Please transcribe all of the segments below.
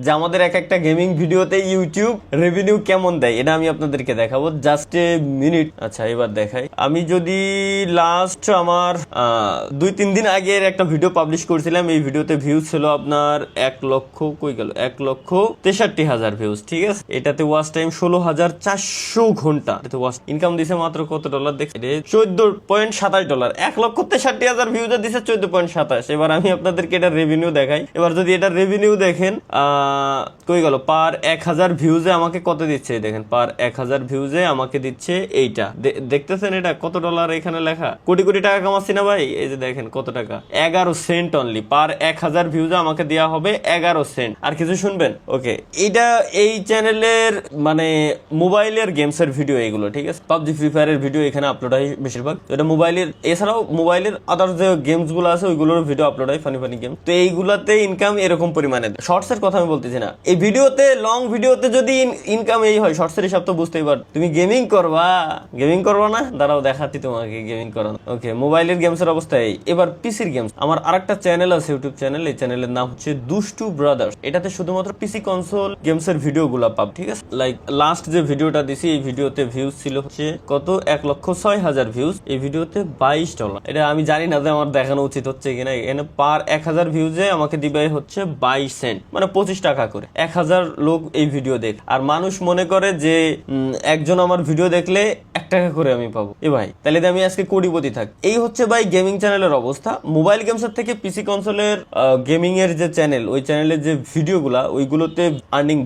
যে আমাদের এক একটা গেমিং ভিডিওতে ইউটিউব রেভিনিউ কেমন দেয়, এটা আমি আপনাদেরকে দেখাবো। Just a minute. আচ্ছা এবার দেখাই। আমি যদি লাস্ট আমার 2-3 দিন আগের একটা ভিডিও পাবলিশ করছিলাম, এই ভিডিওতে ভিউজ ছিল আপনার 1,63,000 ভিউজ। ঠিক আছে, এটাতে ওয়াচ টাইম 16,400 ঘন্টা। ইনকাম দিছে মাত্র কত ডলার দেখছে, $14.27। 1,63,000 ভিউজ দিছে 14.27। এবার আমি আপনাদেরকে এটা রেভিনিউ দেখাই। এবার যদি এটা রেভিনিউ দেখেন কই গেল, পার 1,000 ভিউজে আমাকে কত দিচ্ছে দেখেন, পার 1,000 ভিউজে আমাকে দিচ্ছে এইটা। দেখতেছেন এটা কত ডলার এখানে লেখা, কোটি কোটি টাকা কামাচ্ছি না ভাই। এই যে দেখেন কত টাকা, 11 সেন্ট অনলি। পার 1,000 ভিউজে আমাকে দেওয়া হবে 11 সেন্ট। আর কিছু শুনবেন? ওকে, এইটা এই চ্যানেলের মানে মোবাইলের গেমসের ভিডিও এগুলো। ঠিক আছে, পাবজি ফ্রি ফায়ারের ভিডিও এখানে আপলোড হয় বেশিরভাগ। এটা মোবাইলের, এছাড়াও মোবাইলের আদার যে গেমস গুলো আছে ওইগুলোর ভিডিও আপলোড হয়, ফানি ফানি গেম। তো এইগুলাতে ইনকাম এরকম পরিমাণে। শর্টস এর কথা আমি বলতেছি না, এই ভিডিওতে লং ভিডিওতে যদি ইনকাম এই হয়, শর্টস এর হিসাব তো বুঝতেই পার। তুমি গেমিং করবা না, দাঁড়াও দেখাচ্ছি তোমাকে গেমিং করানো। ওকে, মোবাইলের গেমস এর অবস্থা এই। এবার পিসির গেমস। আমার আরেকটা চ্যানেল আছে, ইউটিউব চ্যানেল। এই চ্যানেলের নাম হচ্ছে দুষ্টু ব্রাদার্স। এটাতে শুধুমাত্র পিসি কনসোল গেমস এর ভিডিও গুলা পাব। ঠিক আছে, লাইক লাস্ট যে ভিডিওটা দিছি, এই ভিডিওতে ভিউজ ছিল হচ্ছে কত, 1,06,000 ভিউজ। এই ভিডিওতে $22। এটা আমি জানি না যে আমার দেখানো উচিত হচ্ছে কিনা। এখানে পার 1,000 ভিউজে আমাকে দিবে হচ্ছে 22 সেন্ট, মানে 25 টাকা করে। 1,000 লোক এই ভিডিও দেখ, আর মানুষ মনে করে যে একজন আমার ভিডিও দেখলে 1 টাকা করে আমি পাবো। এ ভাই, তাহলে আমি আজকে কোটিপতি থাক। এই হচ্ছে ভাই গেমিং চ্যানেলের অবস্থা। মোবাইল গেমসের থেকে পিসি কনসোলের গেমিং এর যে চ্যানেল, ওই চ্যানেলের যে ভিডিওগুলা, ওইগুলোতে আর্নিং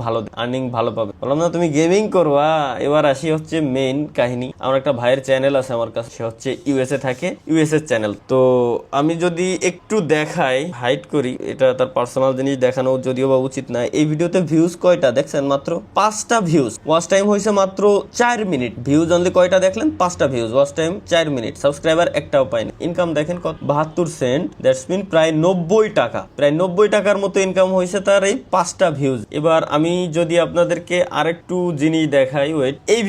ভালো পাবে। বললাম না তুমি গেমিং করবা। এবার আসি হচ্ছে মেইন কাহিনী। আমার একটা ভাইয়ের চ্যানেল আছে আমার কাছে, সে হচ্ছে ইউএসএ থাকে, ইউএসএ চ্যানেল। তো আমি যদি একটু দেখাই, হাইড করি, এটা তার পার্সোনাল জিনিস দেখানো যদিও বা উচিত না। এই ভিডিওতে ভিউজ কয়টা দেখছেন? মাত্র 5টা ভিউজ। ওয়াচ টাইম হয়েছে মাত্র 4 মিনিট। ভিউজ অনলি কয়টা দেখলেন? 5টা views. Watch time 4 minute. Subscriber একটাও পাইনি। ইনকাম দেখেন কত, 72 সেন্ট। দ্যাটস মিন প্রায় 90 টাকা। প্রায় 90 টাকার মতো ইনকাম হয়েছে তার এই 5টা ভিউজ। এবার আমি যদি আপনাদেরকে আরেকটু জিনিস দেখাই, ওয়েট, এই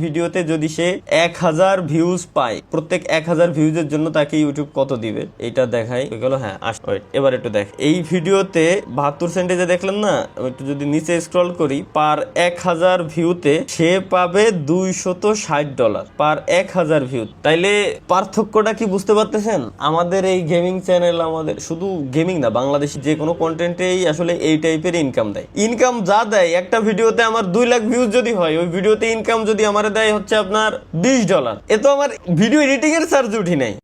ভিডিওতে যদি সে 1,000 ভিউজ পায়, প্রত্যেক 1,000 ভিউজের জন্য তাকে ইউটিউব কত দিবে এটা দেখাই। গেল, হ্যাঁ, ওয়েট, এবার একটু দেখ। এই ভিডিওতে 72 সেন্টে দেখলেন না, একটু যদি নিচে স্ক্রল করি, পার 1,000 ভিউতে সে পাবে $260 পার 1,000 ভিউ। তাইলে পার্থক্যটা কি বুঝতে পারতেছেন? আমাদের এই গেমিং চ্যানেল, আমাদের শুধু গেমিং না, বাংলাদেশি যে কোনো কন্টেন্টেই আসলে এই টাইপের ইনকাম দেয়। ইনকাম যা দেয়, একটা ভিডিওতে আমার 2 লাখ ভিউজ যদি হয়, ওই ভিডিওতে ইনকাম যদি আমার দেয় হচ্ছে আপনার $20, এ তো আমার ভিডিও এডিটিং এর চার্জ উঠি নাই।